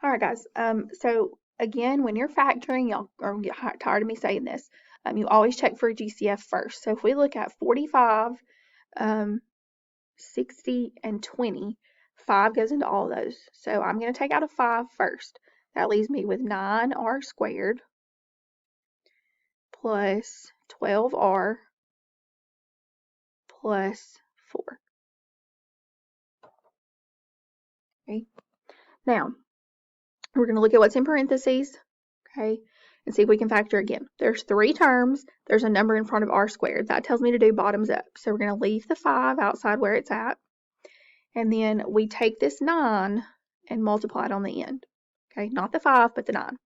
All right, guys. So again, when you're factoring, y'all are get tired of me saying this. You always check for a GCF first. So if we look at 45, um, 60, and 20, 5 goes into all of those. So I'm going to take out a 5 first. That leaves me with 9r squared plus 12r plus 4. Okay. Now, we're going to look at what's in parentheses, okay, and see if we can factor again. There's 3 terms. There's a number in front of r squared. That tells me to do bottoms up. So we're going to leave the 5 outside where it's at. And then we take this 9 and multiply it on the end. Okay, not the 5, but the 9.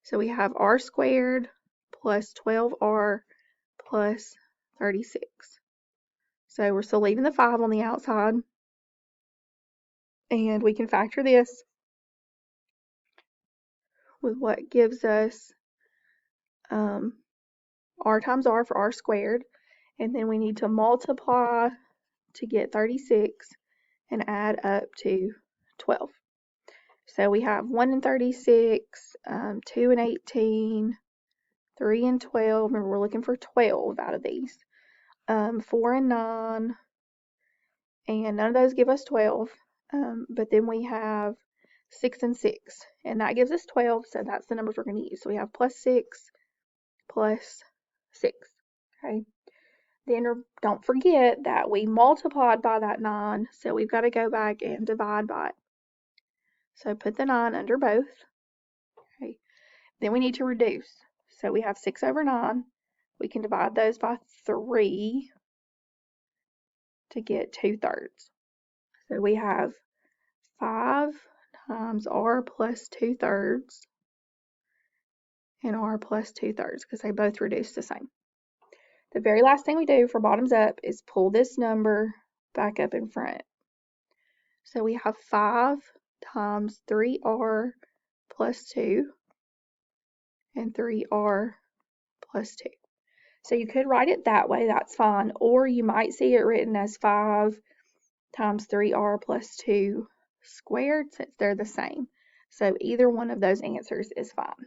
So we have r squared plus 12r plus 36. So we're still leaving the 5 on the outside. And we can factor this with what gives us r times r for r squared. And then we need to multiply to get 36 and add up to 12. So we have 1 and 36, 2 and 18, 3 and 12. Remember, we're looking for 12 out of these. 4 and 9, and none of those give us 12. But then we have 6 and 6, and that gives us 12, so that's the numbers we're going to use. So we have plus 6 plus 6. Okay. Then don't forget that we multiplied by that 9, so we've got to go back and divide by it. So put the 9 under both. Okay. Then we need to reduce. So we have 6 over 9. We can divide those by 3 to get 2/3. So we have 5 times r plus 2/3 and r plus 2/3 because they both reduce the same. The very last thing we do for bottoms up is pull this number back up in front. So we have 5 times 3r plus 2 and 3r plus 2. So you could write it that way, that's fine, or you might see it written as 5 times 3r plus 2 squared since they're the same. So either one of those answers is fine.